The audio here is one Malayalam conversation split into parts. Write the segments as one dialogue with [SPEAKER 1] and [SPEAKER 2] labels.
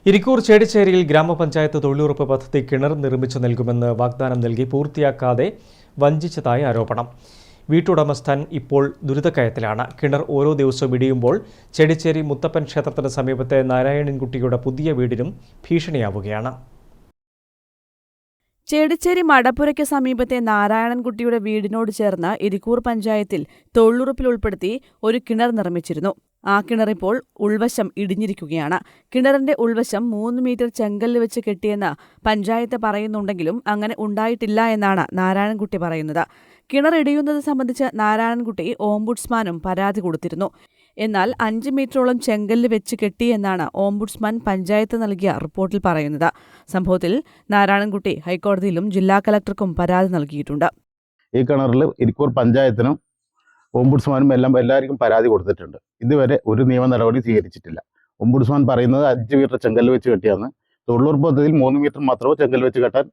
[SPEAKER 1] ഇരിക്കൂർ ചേടിച്ചേരിയിൽ ഗ്രാമപഞ്ചായത്ത് തൊഴിലുറപ്പ് പദ്ധതി കിണർ നിർമ്മിച്ചു നൽകുമെന്ന് വാഗ്ദാനം നൽകി പൂർത്തിയാക്കാതെ വഞ്ചിച്ചതായി ആരോപണം. വീട്ടുടമസ്ഥൻ ഇപ്പോൾ ദുരിതക്കയത്തിലാണ്. കിണർ ഓരോ ദിവസവും ഇടിയുമ്പോൾ ചേടിച്ചേരി മുത്തപ്പൻ ക്ഷേത്രത്തിന് സമീപത്തെ നാരായണൻകുട്ടിയുടെ പുതിയ വീടിനും ഭീഷണിയാവുകയാണ്.
[SPEAKER 2] ചേടിച്ചേരി മടപ്പുരയ്ക്ക് സമീപത്തെ നാരായണൻകുട്ടിയുടെ വീടിനോട് ചേർന്ന് ഇരിക്കൂർ പഞ്ചായത്തിൽ തൊഴിലുറപ്പിൽ ഉൾപ്പെടുത്തി ഒരു കിണർ നിർമ്മിച്ചിരുന്നു. ആ കിണറിപ്പോൾ ഉൾവശം ഇടിഞ്ഞിരിക്കുകയാണ്. കിണറിന്റെ ഉൾവശം 3 മീറ്റർ ചെങ്കല്ല് വെച്ച് കെട്ടിയെന്ന് പഞ്ചായത്ത് പറയുന്നുണ്ടെങ്കിലും അങ്ങനെ ഉണ്ടായിട്ടില്ല എന്നാണ് നാരായണൻകുട്ടി പറയുന്നത്. കിണർ ഇടിയുന്നത് സംബന്ധിച്ച് നാരായണൻകുട്ടി ഓംബുഡ്സ്മാനും പരാതി കൊടുത്തിരുന്നു. എന്നാൽ 5 മീറ്ററോളം ചെങ്കല്ല് വെച്ച് കെട്ടിയെന്നാണ് ഓംബുഡ്സ്മാൻ പഞ്ചായത്ത് നൽകിയ റിപ്പോർട്ടിൽ പറയുന്നത്. സംഭവത്തിൽ നാരായണൻകുട്ടി ഹൈക്കോടതിയിലും ജില്ലാ കലക്ടർക്കും പരാതി നൽകിയിട്ടുണ്ട്.
[SPEAKER 3] ഈ കിണറിൽ ഇരിക്കൂർ പഞ്ചായത്തിനും ഓംബുഡ്സ്മാനും എല്ലാവർക്കും പരാതി കൊടുത്തിട്ടുണ്ട്. ഇതുവരെ ഒരു നിയമ നടപടി സ്വീകരിച്ചിട്ടില്ല. ഓംബുഡ്സ്മാൻ പറയുന്നത് 5 മീറ്റർ ചെങ്കല്ല് വെച്ച് കെട്ടിയാണ്. തൊഴിലുറപ്പ് പദ്ധതിയിൽ 3 മീറ്റർ മാത്രമേ ചെങ്കല്ല് വെച്ച് കെട്ടാൻ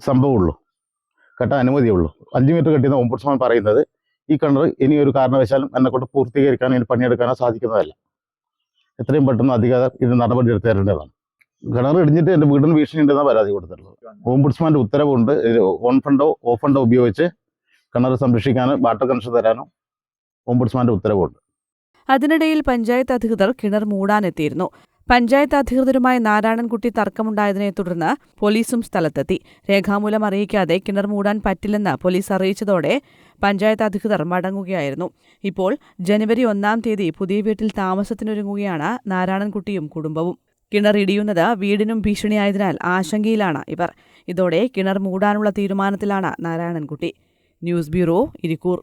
[SPEAKER 3] സംഭവമുള്ളൂ, കെട്ടാൻ അനുമതിയുള്ളൂ. 5 മീറ്റർ കെട്ടിയെന്ന് ഓംബുഡ്സ്മാൻ പറയുന്നത് ഈ കിണർ ഇനി ഒരു കാരണവശാലും എന്നെക്കൊണ്ട് പൂർത്തീകരിക്കാനോ ഇനി പണിയെടുക്കാനോ സാധിക്കുന്നതല്ല. എത്രയും പെട്ടെന്ന് അധികാരം ഇത് നടപടി എടുത്തു തരേണ്ടതാണ്. കിണർ ഇടിഞ്ഞിട്ട് എൻ്റെ വീടിന് ഭീഷണി ഉണ്ടെന്നാണ് പരാതി കൊടുത്തിട്ടുള്ളത്. ഓംബുഡ്സ്മാൻ്റെ ഉത്തരവുണ്ട്. ഓൺ ഫണ്ടോ ഓഫ് ഫണ്ടോ ഉപയോഗിച്ച് കിണർ സംരക്ഷിക്കാനും വാട്ടർ കണക്ഷൻ തരാനും ഓംബുഡ്സ്മാന്റെ ഉത്തരവുണ്ട്.
[SPEAKER 2] അതിനിടയിൽ പഞ്ചായത്ത് അധികൃതർ കിണർ മൂടാനെത്തിയിരുന്നു. പഞ്ചായത്ത് അധികൃതരുമായി നാരായണൻകുട്ടി തർക്കമുണ്ടായതിനെ തുടർന്ന് പോലീസും സ്ഥലത്തെത്തി. രേഖാമൂലം അറിയിക്കാതെ കിണർ മൂടാൻ പറ്റില്ലെന്ന് പോലീസ് അറിയിച്ചതോടെ പഞ്ചായത്ത് അധികൃതർ മടങ്ങുകയായിരുന്നു. ഇപ്പോൾ ജനുവരി 1-ാം തീയതി പുതിയ വീട്ടിൽ താമസത്തിനൊരുങ്ങുകയാണ് നാരായണൻകുട്ടിയും കുടുംബവും. കിണർ ഇടിയുന്നത് വീടിനും ഭീഷണിയായതിനാൽ ആശങ്കയിലാണ് ഇവർ. ഇതോടെ കിണർ മൂടാനുള്ള തീരുമാനത്തിലാണ് നാരായണൻകുട്ടി. News bureau, Irikkur.